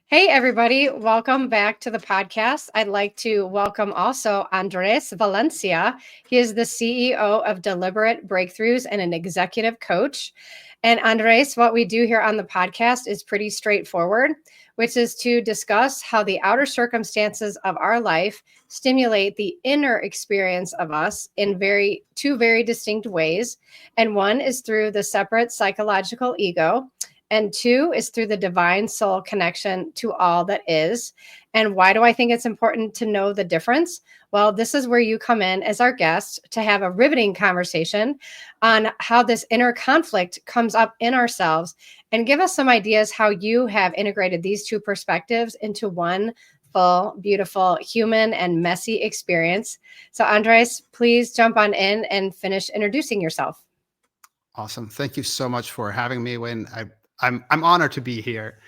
Hey, everybody. Welcome back to the podcast. I'd like to welcome also Andres Valencia. He is the CEO of Deliberate Breakthroughs and an executive coach. And Andres, what we do here on the podcast is pretty straightforward, which is to discuss how the outer circumstances of our life stimulate the inner experience of us in two very distinct ways. And one is through the separate psychological ego, and two is through the divine soul connection to all that is. And why do I think it's important to know the difference? Well, this is where you come in as our guest to have a riveting conversation on how this inner conflict comes up in ourselves and give us some ideas how you have integrated these two perspectives into one full, beautiful, human, and messy experience. So, Andres, please jump on in and finish introducing yourself. Awesome. Thank you so much for having me. I'm honored to be here.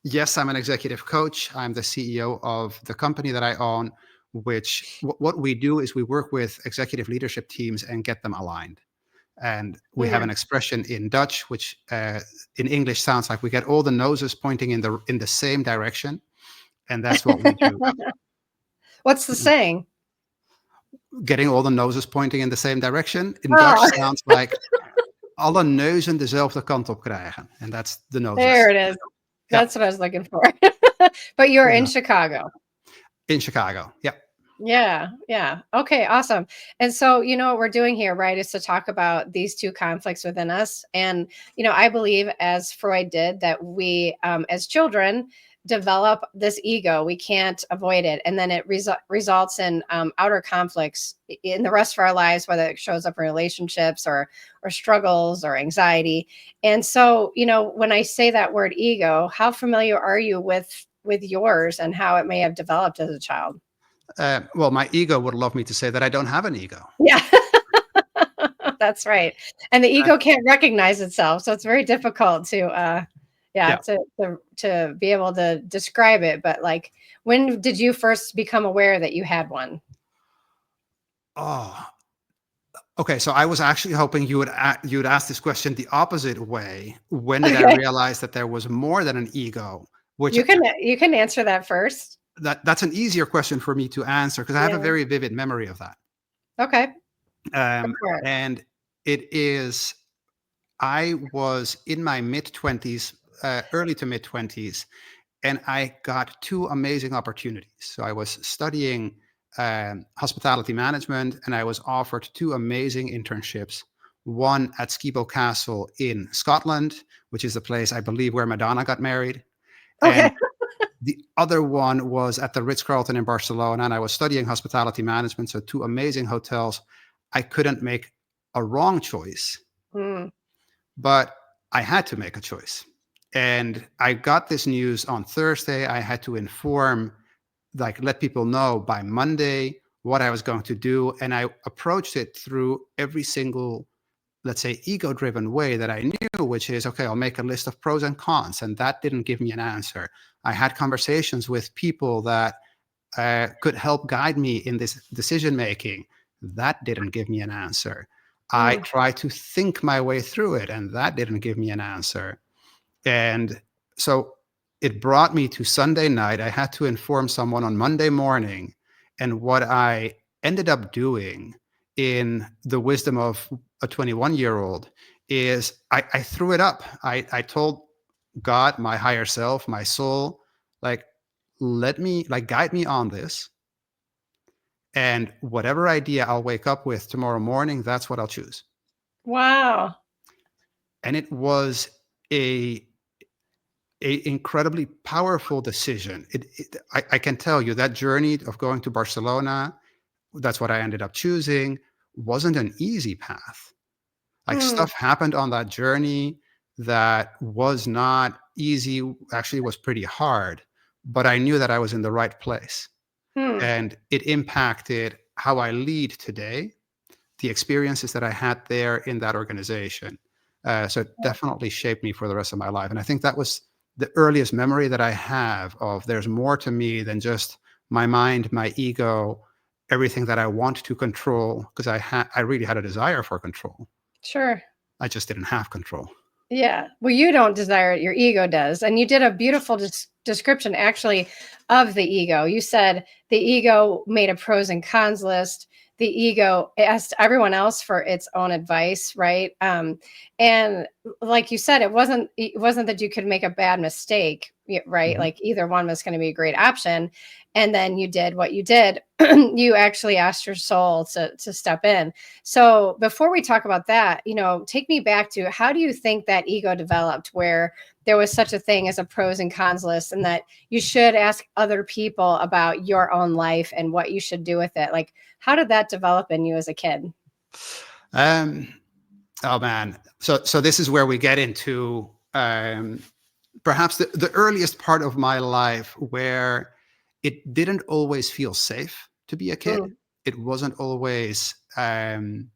Yes, I'm an executive coach. I'm the CEO of the company that I own, which what we do is we work with executive leadership teams and get them aligned. And we have an expression in Dutch, which in English sounds like we get all the noses pointing in the same direction, and that's what we do. What's the saying? Getting all the noses pointing in the same direction in Dutch Oh, sounds like alle neuzen dezelfde kant op krijgen. And that's the there noses. it is. Yeah. That's what I was looking for. But you're in Yeah. Chicago. In Chicago. Yeah. Yeah, yeah. Okay, awesome. And so, what we're doing here, right, is to talk about these two conflicts within us. And, I believe, as Freud did, that we, as children, develop this ego. We can't avoid it. And then it results in outer conflicts in the rest of our lives, whether it shows up in relationships or struggles or anxiety. And so, when I say that word ego, how familiar are you with yours and how it may have developed as a child? Well, my ego would love me to say that I don't have an ego. Yeah, that's right. And the ego can't recognize itself, so it's very difficult Yeah. to be able to describe it. But like, when did you first become aware that you had one? Oh, okay. So I was actually hoping you'd ask this question the opposite way. When did I Okay, realize that there was more than an ego? Which you can answer that first. that's an easier question for me to answer because I have a Yeah. very vivid memory of that. Okay. Go Um, for it. and it is I was in my mid 20s, early to mid 20s, and I got two amazing opportunities. So I was studying hospitality management, and I was offered two amazing internships. One at Skibo Castle in Scotland, which is the place I believe where Madonna got married, Okay. and the other one was at the Ritz-Carlton in Barcelona, and I was studying hospitality management. So two amazing hotels. I couldn't make a wrong choice, Mm, but I had to make a choice. And I got this news on Thursday. I had to let people know by Monday what I was going to do. And I approached it through every single, let's say, ego driven way that I knew, which is, okay, I'll make a list of pros and cons. And that didn't give me an answer. I had conversations with people that could help guide me in this decision making. That didn't give me an answer. I mm. tried to think my way through it, and that didn't give me an answer. And so it brought me to Sunday night. I had to inform someone on Monday morning. And what I ended up doing in the wisdom of a 21-year-old is I threw it up. I told God, my higher self, my soul, like, let me, like, guide me on this. And whatever idea I'll wake up with tomorrow morning, that's what I'll choose. Wow. And it was a incredibly powerful decision. I can tell you that journey of going to Barcelona, that's what I ended up choosing, wasn't an easy path. Like, Mm, stuff happened on that journey that was not easy, actually was pretty hard, but I knew that I was in the right place. mm. And it impacted how I lead today, the experiences that I had there in that organization. So it definitely shaped me for the rest of my life. And I think that was the earliest memory that I have of there's more to me than just my mind, my ego, everything that I want to control, because I really had a desire for control. Sure. I just didn't have control. Yeah. Well, you don't desire it, your ego does. And you did a beautiful description actually of the ego. You said the ego made a pros and cons list. The ego asked everyone else for its own advice, right? And like you said, it wasn't that you could make a bad mistake, right? Mhm. Like either one was going to be a great option. And then you did what you did. You actually asked your soul to step in. So before we talk about that, take me back to how do you think that ego developed where there was such a thing as a pros and cons list and that you should ask other people about your own life and what you should do with it? Like, how did that develop in you as a kid? Um, oh man, so this is where we get into perhaps the earliest part of my life where it didn't always feel safe to be a kid. Mm, It wasn't always an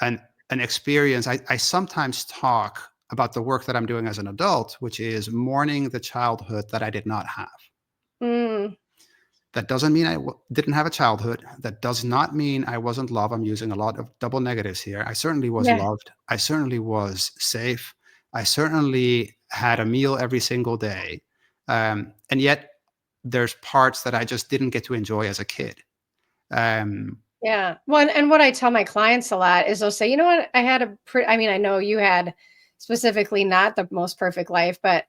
an experience. I sometimes talk about the work that I'm doing as an adult, which is mourning the childhood that I did not have. mm, That doesn't mean didn't have a childhood. That does not mean I wasn't loved. I'm using a lot of double negatives here. I certainly was yeah, loved. I certainly was safe. I certainly had a meal every single day. And yet, there's parts that I just didn't get to enjoy as a kid. Um, yeah. Well, and what I tell my clients a lot is they'll say, you know what, I mean, I know you had specifically not the most perfect life, but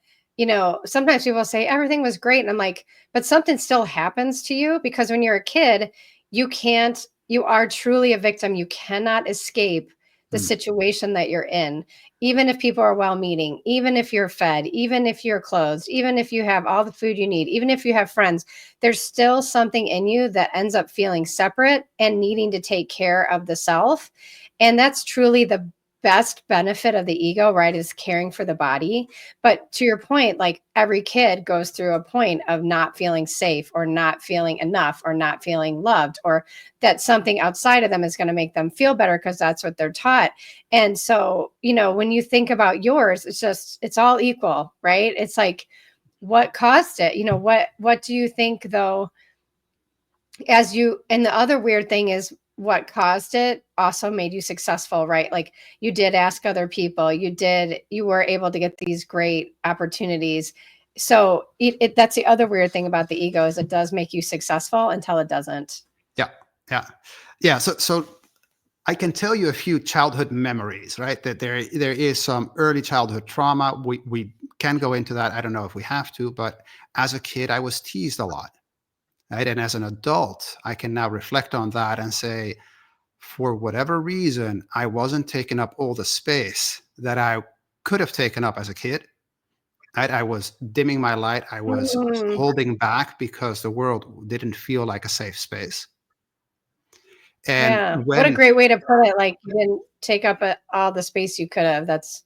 sometimes people say everything was great. And I'm like, but something still happens to you because when you're a kid, you are truly a victim. You cannot escape the mm, situation that you're in, even if people are well meaning, even if you're fed, even if you're clothed, even if you have all the food you need, even if you have friends, there's still something in you that ends up feeling separate and needing to take care of the self. And that's truly the best benefit of the ego, right? Is caring for the body. But to your point, like every kid goes through a point of not feeling safe or not feeling enough or not feeling loved, or that something outside of them is going to make them feel better because that's what they're taught. And so, when you think about yours, it's all equal, right? It's like, what caused it? What do you think though, and the other weird thing is what caused it also made you successful, right? Like you did ask other people, you were able to get these great opportunities. So that's the other weird thing about the ego is it does make you successful until it doesn't. yeah, yeah, yeah. So I can tell you a few childhood memories, right? That there is some early childhood trauma. We can go into that. I don't know if we have to, but as a kid, I was teased a lot, right? And as an adult, I can now reflect on that and say, for whatever reason, I wasn't taking up all the space that I could have taken up as a kid. Right? I was dimming my light. I was Mm, holding back because the world didn't feel like a safe space. And yeah. What a when, great way to put it. Like you didn't take up all the space you could have. That's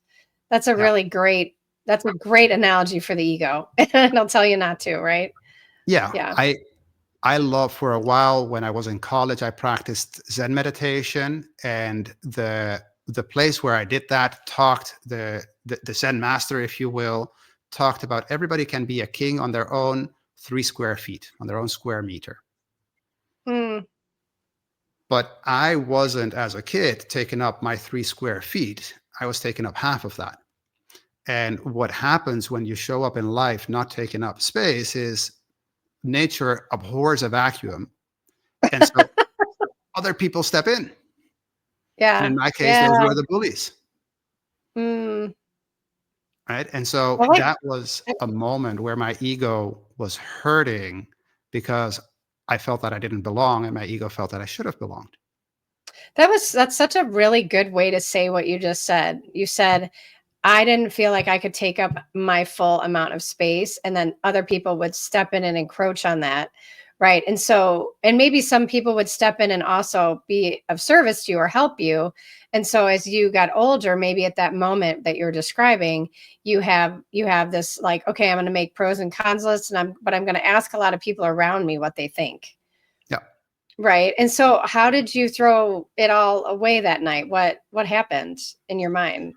a yeah, really great, that's a great analogy for the ego. And I'll tell you not to, right? yeah, Yeah. I love for a while when I was in college, I practiced Zen meditation, and the place where I did that talked the Zen master, if you will, talked about everybody can be a king on their own 3 square feet, on their own square meter. Mm, But I wasn't, as a kid, taking up my 3 square feet. I was taking up half of that. And what happens when you show up in life not taking up space is nature abhors a vacuum. And so other people step in. And in yeah. my case, Yeah. those were the bullies, Mm. right? And so I like that was a moment where my ego was hurting because I felt that I didn't belong and my ego felt that I should have belonged. that's such a really good way to say what you just said. You said, I didn't feel like I could take up my full amount of space, and then other people would step in and encroach on that. Right. And so, and maybe some people would step in and also be of service to you or help you. And so as you got older, maybe at that moment that you're describing, you have this like, okay, I'm going to make pros and cons lists and I'm going to ask a lot of people around me what they think. Yeah. Right. And so how did you throw it all away that night? What happened in your mind?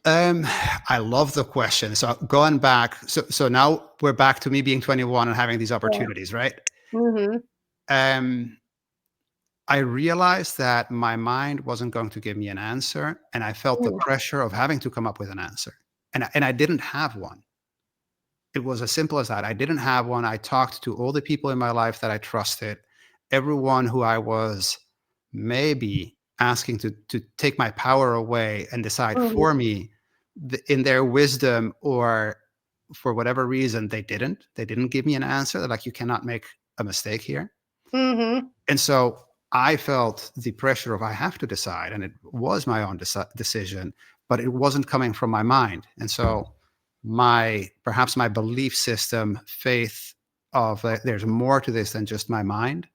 Um, I love the question. So going back, so now we're back to me being 21 and having these Yeah. opportunities, right? Mhm. Um, I realized that my mind wasn't going to give me an answer, and I felt the Mm, pressure of having to come up with an answer. And I didn't have one. It was as simple as that. I didn't have one. I talked to all the people in my life that I trusted, everyone who I was maybe asking to take my power away and decide mhm, for me. In their wisdom, or for whatever reason, they didn't. They didn't give me an answer. They're like, you cannot make a mistake here. mhm. And so I felt the pressure of I have to decide, and it was my own decision, but it wasn't coming from my mind. And so perhaps my belief system, faith of there's more to this than just my mind,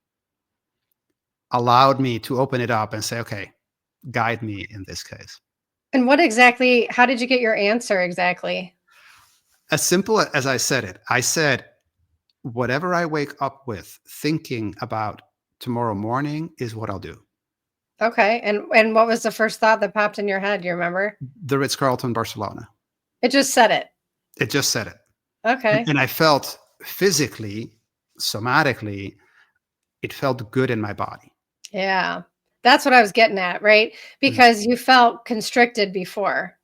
allowed me to open it up and say, okay, guide me in this case. And how did you get your answer exactly? As simple as I said it, I said, whatever I wake up with thinking about tomorrow morning is what I'll do. Okay, and what was the first thought that popped in your head, do you remember? The Ritz-Carlton, Barcelona. It just said it. It just said it. Okay. And I felt physically, somatically, it felt good in my body. Yeah. That's what I was getting at, right? Mm. Because you felt constricted before.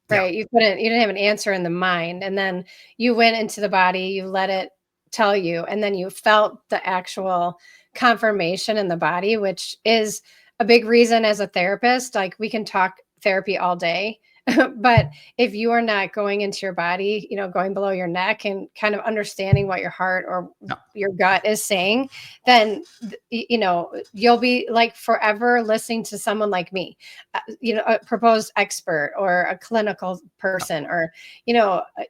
Yeah. Right, you didn't have an answer in the mind, and then you went into the body, you let it tell you, and then you felt the actual confirmation in the body, which is a big reason as a therapist, like, we can talk therapy all day, but if you are not going into your body, going below your neck and kind of understanding what your heart or No. your gut is saying, then, you'll be, like, forever listening to someone like me, a proposed expert or a clinical No. person or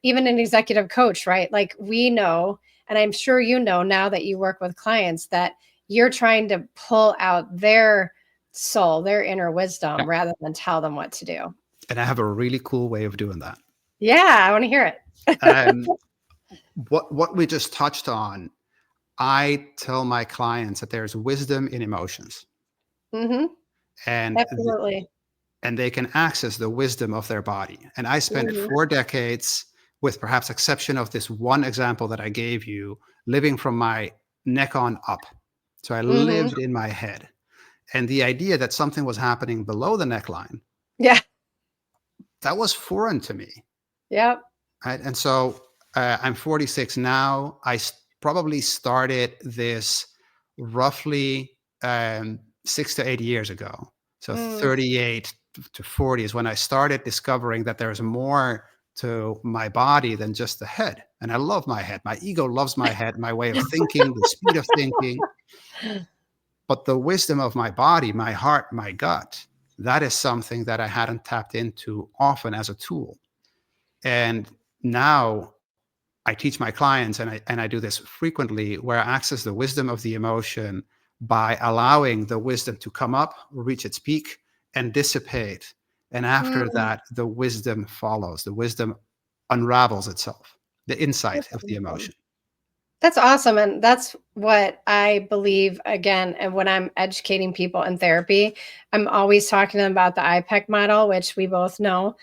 even an executive coach, right? Like, we know, and I'm sure now that you work with clients, that you're trying to pull out their soul, their inner wisdom, Yeah. rather than tell them what to do. And I have a really cool way of doing that. Yeah, I want to hear it. Um, what we just touched on, I tell my clients that there's wisdom in emotions, Hmm. and Absolutely. and they can access the wisdom of their body. And I spent Hmm. 4 decades, with perhaps exception of this one example that I gave you, living from my neck on up. So I Hmm. lived in my head. And the idea that something was happening below the neckline, Yeah. that was foreign to me. Yep. Right? And so I'm 46 now. Probably started this roughly 6 to 8 years ago. So Mm. 38 to 40 is when I started discovering that there's more to my body than just the head. And I love my head. My ego loves my head, my way of thinking, the speed of thinking. But the wisdom of my body, my heart, my gut, that is something that I hadn't tapped into often as a tool. And now I teach my clients, and I do this frequently, where I access the wisdom of the emotion by allowing the wisdom to come up, reach its peak, and dissipate. And after Mm. that, the wisdom follows. The wisdom unravels itself, the insight That's of the awesome. emotion. That's awesome, and that's what I believe, again, and when I'm educating people in therapy, I'm always talking to them about the IPEC model, which we both know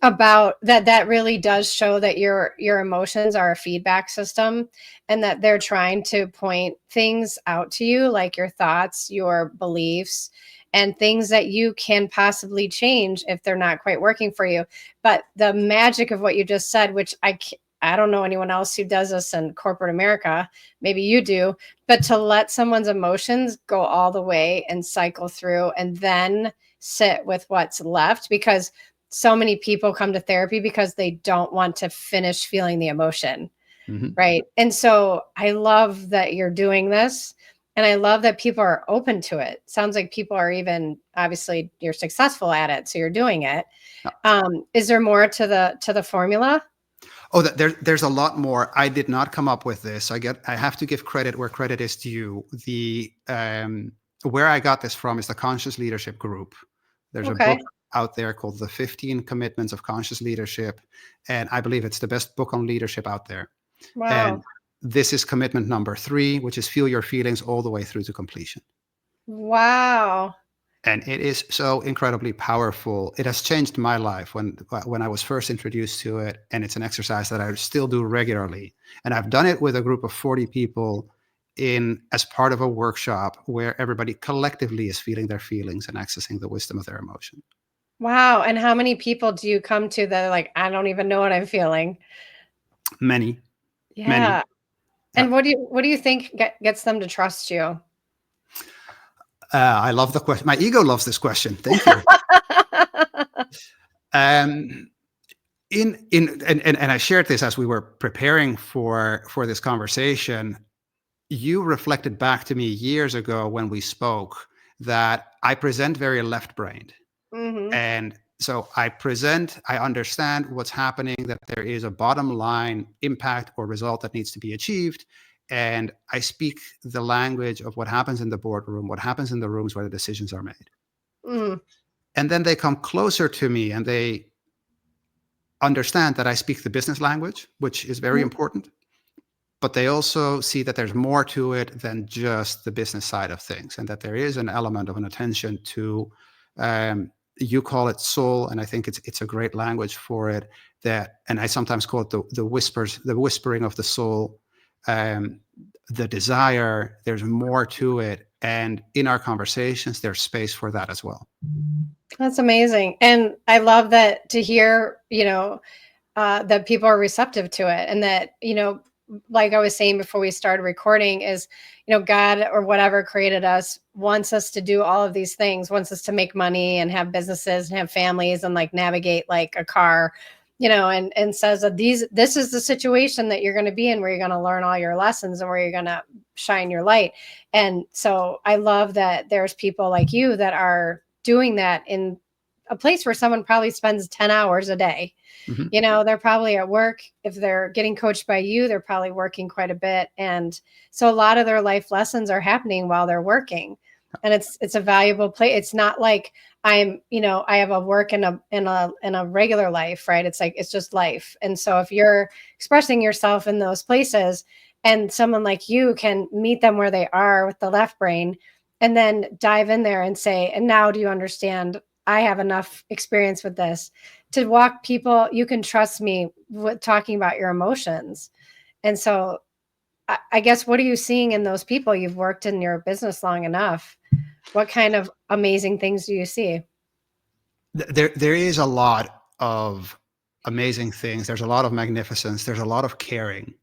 about that really does show that your emotions are a feedback system, and that they're trying to point things out to you, like your thoughts, your beliefs, and things that you can possibly change if they're not quite working for you. But the magic of what you just said, which I don't know anyone else who does this in corporate America. Maybe you do, but to let someone's emotions go all the way and cycle through and then sit with what's left, because so many people come to therapy because they don't want to finish feeling the emotion. Mhm. Right. And so I love that you're doing this. And I love that people are open to it. Sounds like people are, even, obviously you're successful at it, so you're doing it. Is there more to the formula? Oh, there's a lot more. I did not come up with this. I have to give credit where credit is due. The Where I got this from is the Conscious Leadership Group. There's a Okay. book out there called The 15 Commitments of Conscious Leadership, and I believe it's the best book on leadership out there. Wow. And this is commitment number 3, which is feel your feelings all the way through to completion. Wow. And it is so incredibly powerful. It has changed my life when I was first introduced to it, and it's an exercise that I still do regularly. And I've done it with a group of 40 people in as part of a workshop where everybody collectively is feeling their feelings and accessing the wisdom of their emotion. Wow. And how many people do you come to that are like, I don't even know what I'm feeling? Many, many. Yeah. Yeah. And what do you think gets them to trust you? I love the question. My ego loves this question. Thank you. Um, and I shared this as we were preparing for this conversation. You reflected back to me years ago when we spoke that I present very left-brained. Hmm. And so I understand what's happening, that there is a bottom line impact or result that needs to be achieved. And I speak the language of what happens in the boardroom, what happens in the rooms where the decisions are made. Mm. And then they come closer to me and they understand that I speak the business language, which is very important. But they also see that there's more to it than just the business side of things, and that there is an element of an attention to, you call it soul, and I think it's a great language for it. That, and I sometimes call it the whispering of the soul, the desire. There's more to it, and in our conversations, there's space for that as well. That's amazing. And I love that to hear, that people are receptive to it, and that, like I was saying before we started recording, is, God or whatever created us wants us to do all of these things, wants us to make money and have businesses and have families and like navigate like a car, and says that this is the situation that you're going to be in, where you're going to learn all your lessons and where you're going to shine your light. And so I love that there's people like you that are doing that in a place where someone probably spends 10 hours a day. Mm-hmm. They're probably at work. If they're getting coached by you, they're probably working quite a bit. And so a lot of their life lessons are happening while they're working. And it's a valuable play. It's not like I have a work and a regular life, right? It's like, it's just life. And so if you're expressing yourself in those places, and someone like you can meet them where they are with the left brain, and then dive in there and say, and now do you understand? I have enough experience with this to walk people. You can trust me with talking about your emotions. And so I guess, what are you seeing in those people? You've worked in your business long enough. What kind of amazing things do you see? There is a lot of amazing things. There's a lot of magnificence. There's a lot of caring.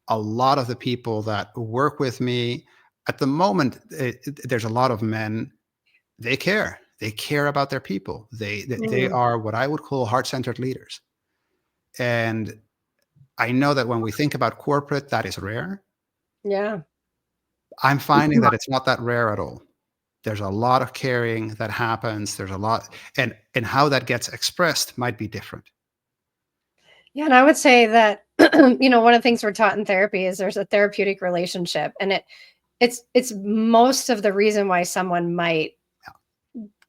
A lot of the people that work with me at the moment, there's a lot of men. They care. They care about their people. They Mm, are what I would call heart-centered leaders. And I know that when we think about corporate, that is rare. yeah. I'm finding that it's not that rare at all. There's a lot of caring that happens. There's a lot, and how that gets expressed might be different. Yeah. And I would say that, one of the things we're taught in therapy is there's a therapeutic relationship, and it's most of the reason why someone might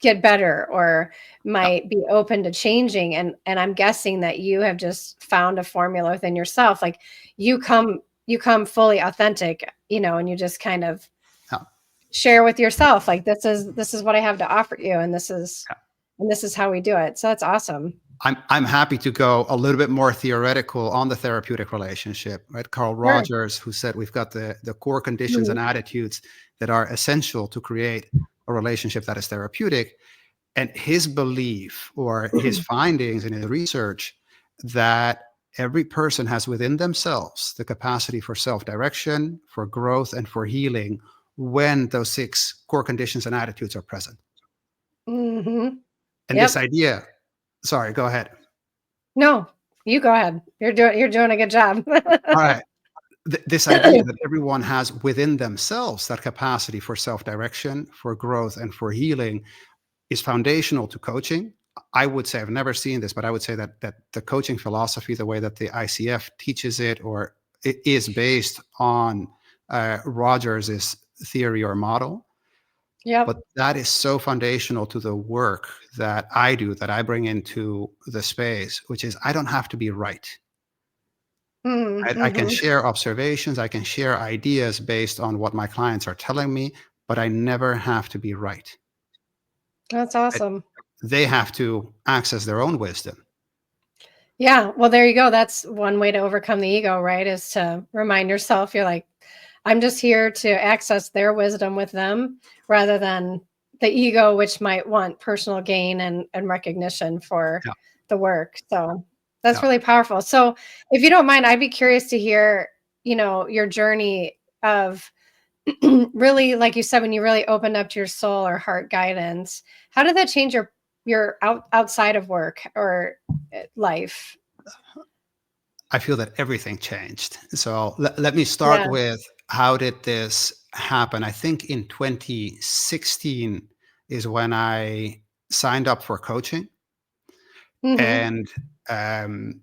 get better or Yeah, might be open to changing. And I'm guessing that you have just found a formula within yourself. Like, you come fully authentic, and you just kind of yeah, share with yourself, like, this is what I have to offer you, and this is yeah. and this is how we do it. So that's awesome. I'm happy to go a little bit more theoretical on the therapeutic relationship, right? Carl Sure. Rogers, who said we've got the core conditions Mhm. and attitudes that are essential to create a relationship that is therapeutic. And his belief or his findings in his research that every person has within themselves the capacity for self-direction, for growth, and for healing when those 6 core conditions and attitudes are present. Mhm. And this Yep. idea, sorry, go ahead. No, you go ahead. You're doing a good job. All right. This idea that everyone has within themselves that capacity for self-direction, for growth, and for healing is foundational to coaching. I would say, I've never seen this, but I would say that the coaching philosophy, the way that the ICF teaches it, or it is based on Rogers's theory or model. Yep. But that is so foundational to the work that I do, that I bring into the space, which is I don't have to be right. I can Mhm. share observations, I can share ideas based on what my clients are telling me, but I never have to be right. That's I- awesome. They have to access their own wisdom. Yeah, well, there you go. That's one way to overcome the ego, right? Is to remind yourself, you're like, I'm just here to access their wisdom with them rather than the ego, which might want personal gain and recognition for Yeah, the work. So that's yeah. really powerful. So if you don't mind, I'd be curious to hear, your journey of really, like you said, when you really opened up to your soul or heart guidance, how did that change your outside of work or life? I feel that everything changed. So let me start Yeah. with, how did this happen? I think in 2016 is when I signed up for coaching, Hmm. and um,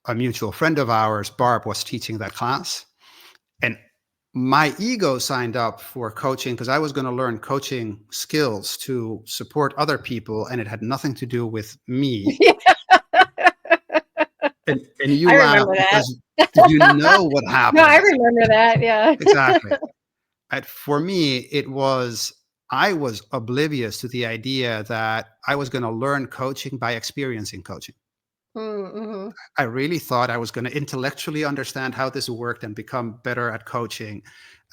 a mutual friend of ours, Barb, was teaching that class. And my ego signed up for coaching because I was going to learn coaching skills to support other people, and it had nothing to do with me. Yeah, And you I laugh remember that. because you know what No, I happens. remember that. Yeah. Exactly. And for me, I was oblivious to the idea that I was going to learn coaching by experiencing coaching. Mm-hmm. I really thought I was going to intellectually understand how this worked and become better at coaching.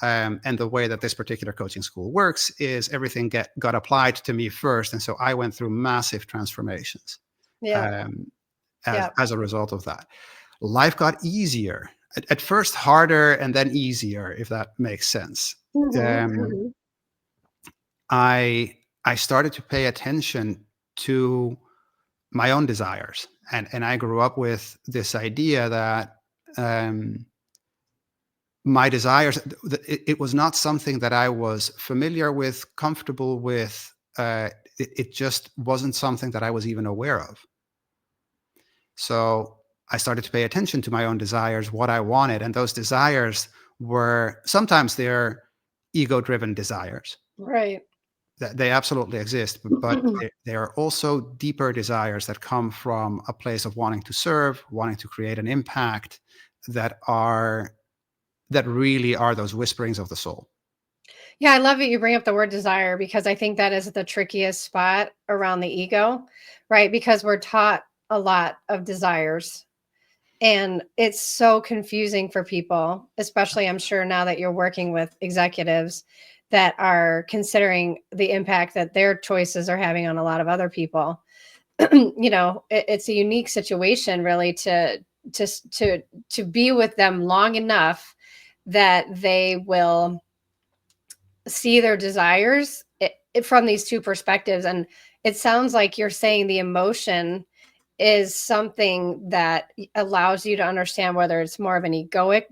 And the way that this particular coaching school works is everything got applied to me first. And so I went through massive transformations Yeah. um, Yeah. as a result of that. Life got easier, at first harder and then easier, if that makes sense. Hmm. Um, Hmm. I started to pay attention to my own desires, and I grew up with this idea that um, my desires, it was not something that I was familiar with, comfortable with. It just wasn't something that I was even aware of. So I started to pay attention to my own desires, what I wanted, and those desires were sometimes they're ego-driven desires. Right. They absolutely exist, but they are also deeper desires that come from a place of wanting to serve, wanting to create an impact, that really are those whisperings of the soul. Yeah, I love that you bring up the word desire because I think that is the trickiest spot around the ego, right? Because we're taught a lot of desires and it's so confusing for people, especially I'm sure now that you're working with executives that are considering the impact that their choices are having on a lot of other people. It's a unique situation really to to be with them long enough that they will see their desires from these two perspectives. And it sounds like you're saying the emotion is something that allows you to understand whether it's more of an egoic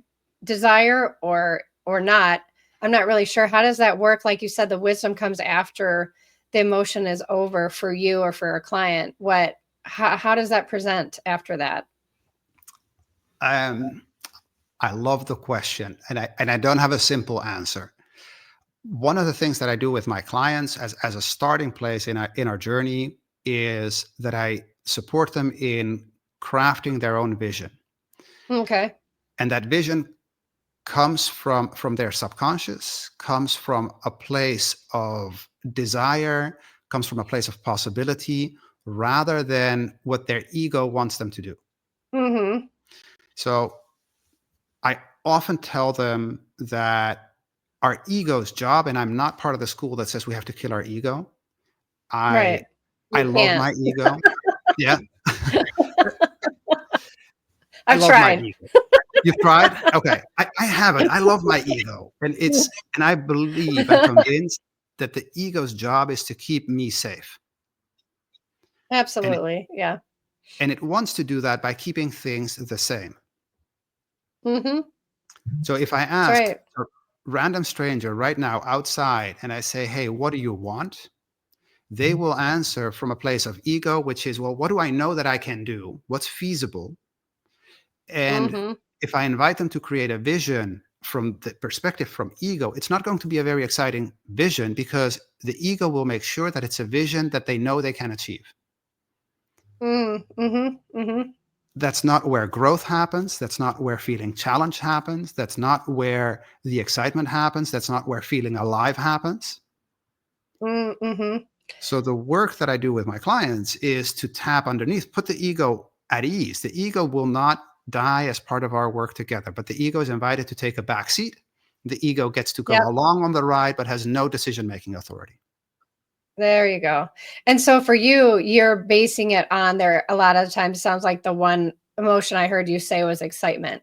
desire or not. I'm not really sure. How does that work? Like you said, the wisdom comes after the emotion is over for you or for a client. How does that present after that? Um, I love the question, and I don't have a simple answer. One of the things that I do with my clients as a starting place in our journey is that I support them in crafting their own vision. Okay. And that vision comes from their subconscious, comes from a place of desire, comes from a place of possibility, rather than what their ego wants them to do. Mm-hmm. So I often tell them that our ego's job, and I'm not part of the school that says we have to kill our ego. I Right. I You love can't. my ego. Yeah, I I've love my tried. ego. You've tried? Okay. I haven't. I love my ego. And I believe, I'm convinced that the ego's job is to keep me safe. And Absolutely. Yeah. and it wants to do that by keeping things the same. Mm-hmm. So if I That's ask right. a random stranger right now outside and I say, "Hey, what do you want?" They will answer from a place of ego, which is, "Well, what do I know that I can do? What's feasible?" And Mm-hmm. if I invite them to create a vision from the perspective from ego, it's not going to be a very exciting vision, because the ego will make sure that it's a vision that they know they can achieve. Mm, mhm, mhm, That's not where growth happens. That's not where feeling challenged happens. That's not where the excitement happens. That's not where feeling alive happens. mhm. So the work that I do with my clients is to tap underneath, put the ego at ease. The ego will not die as part of our work together, but the ego is invited to take a back seat The ego gets to go Yep. along on the ride, but has no decision-making authority. There you go. And so for you, you're basing it on there. A lot of times, sounds like the one emotion I heard you say was excitement.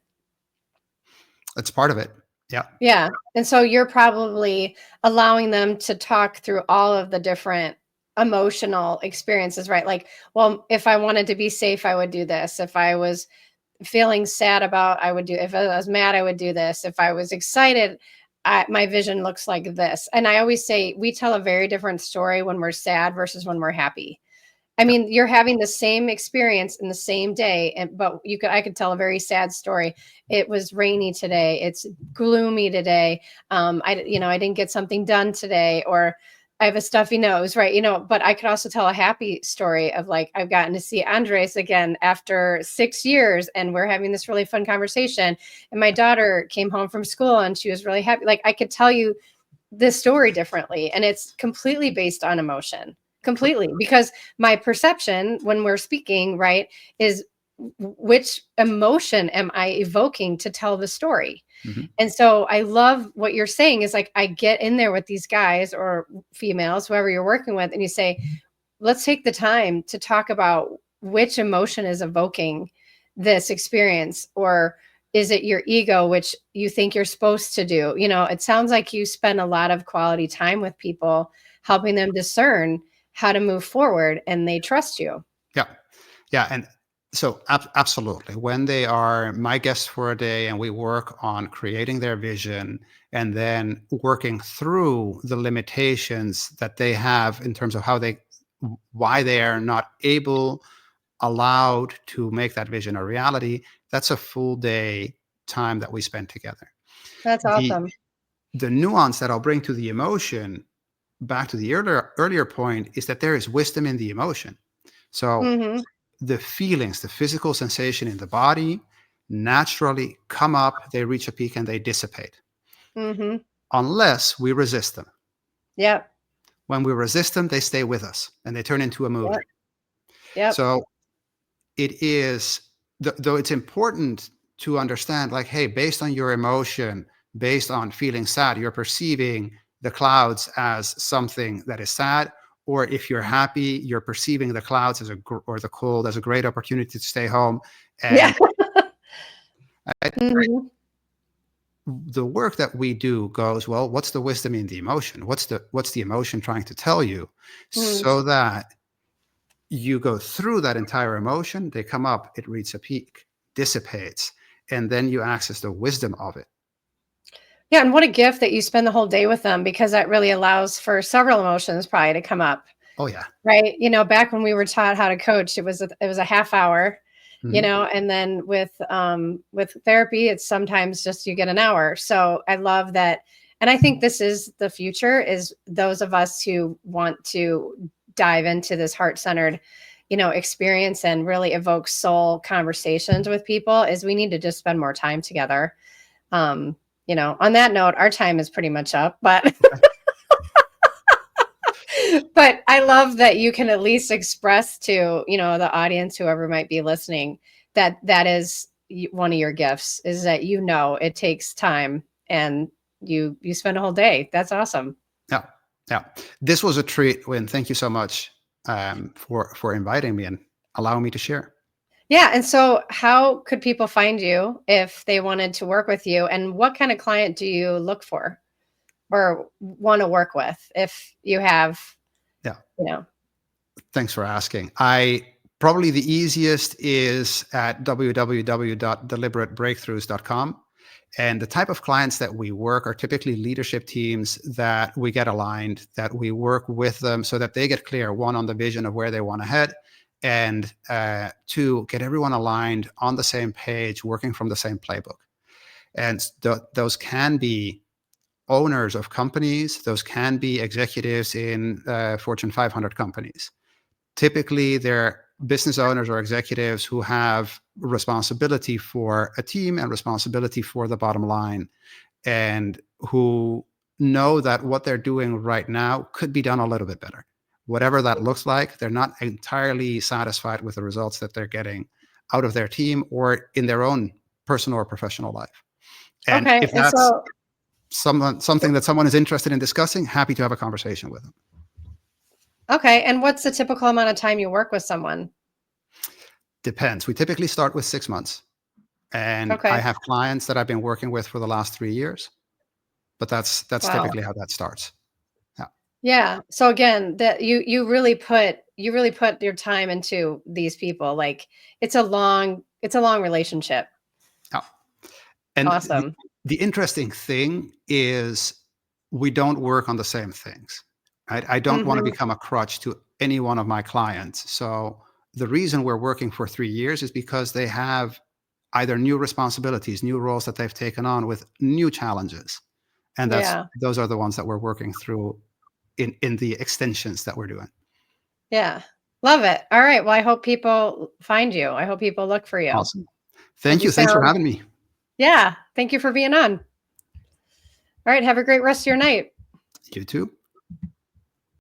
It's part of it. Yeah. Yeah. And so you're probably allowing them to talk through all of the different emotional experiences, right? Like, well, if I wanted to be safe, I would do this. If I was feeling sad about, I would do, if I was mad, I would do this. If I was excited, my vision looks like this. And I always say we tell a very different story when we're sad versus when we're happy. I Yeah. mean, you're having the same experience in the same day, but I could tell a very sad story. It was rainy today. It's gloomy today. I didn't get something done today, or I have a stuffy nose, right? But I could also tell a happy story of like, I've gotten to see Andres again after 6 years, and we're having this really fun conversation. And my daughter came home from school and she was really happy. Like, I could tell you this story differently, and it's completely based on emotion. Completely, because my perception when we're speaking, right, is which emotion am I evoking to tell the story? Mm-hmm. And so I love what you're saying is like, I get in there with these guys or females, whoever you're working with, and you say, let's take the time to talk about which emotion is evoking this experience, or is it your ego, which you think you're supposed to do? It sounds like you spend a lot of quality time with people, helping them discern how to move forward, and they trust you. Yeah. Yeah. And so absolutely, when they are my guests for a day and we work on creating their vision and then working through the limitations that they have in terms of why they are not allowed to make that vision a reality, that's a full day time that we spend together. That's The awesome. the nuance that I'll bring to the emotion, back to the earlier point, is that there is wisdom in the emotion. So Mm-hmm. the feelings, the physical sensation in the body naturally come up, they reach a peak, and they dissipate Mm-hmm. unless we resist them. Yep. When we resist them, they stay with us and they turn into a Yep. movie. Yep. So it is, though it's important to understand, like, hey, based on your emotion, based on feeling sad, you're perceiving the clouds as something that is sad. Or if you're happy, you're perceiving the clouds or the cold as a great opportunity to stay home. Yeah. And Mm-hmm. the work that we do goes, well, what's the wisdom in the emotion? What's the emotion trying to tell you? Mm-hmm. So that you go through that entire emotion, they come up, it reaches a peak, dissipates, and then you access the wisdom of it. Yeah, and what a gift that you spend the whole day with them, because that really allows for several emotions probably to come up. Oh yeah. Right? Back when we were taught how to coach, it was a half hour, Mm-hmm. and then with therapy, it's sometimes just you get an hour. So I love that. And I think this is the future, is those of us who want to dive into this heart-centered, experience and really evoke soul conversations with people, is we need to just spend more time together. On that note, our time is pretty much up, but but I love that you can at least express to, the audience, whoever might be listening, that is one of your gifts, is that, it takes time, and you spend a whole day. That's awesome. Yeah. Yeah. This was a treat, Win. Thank you so much for inviting me and allowing me to share. Yeah. And so how could people find you if they wanted to work with you? And what kind of client do you look for or want to work with, if you have, Yeah. you know, Thanks for asking. Probably the easiest is at www.deliberateBreakthroughs.com. And the type of clients that we work are typically leadership teams that we get aligned, that we work with them so that they get clear, one, on the vision of where they want to head, and two, get everyone aligned on the same page, working from the same playbook. And those can be owners of companies, those can be executives in Fortune 500 companies. Typically, they're business owners or executives who have responsibility for a team and responsibility for the bottom line, and who know that what they're doing right now could be done a little bit better. Whatever that looks like, they're not entirely satisfied with the results that they're getting out of their team or in their own personal or professional life. And okay. if And that's so something that someone is interested in discussing, happy to have a conversation with them. Okay. And what's the typical amount of time you work with someone? Depends. We typically start with 6 months. And I Okay. have clients that I've been working with for the last 3 years, but that's Wow. typically how that starts. Yeah. Yeah. So again, that you really put your time into these people. Like it's a long relationship. Yeah. And Awesome. the interesting thing is we don't work on the same things. Right? I don't want to Mhm. become a crutch to any one of my clients. So the reason we're working for 3 years is because they have either new responsibilities, new roles that they've taken on with new challenges. And Yeah. those are the ones that we're working through in the extensions that we're doing. Yeah. Love it. All right. Well, I hope people find you. I hope people look for you. Awesome. Because Thank you you. Thanks for sound, having me. yeah. Thank you for being on. All right. Have a great rest of your night. You too.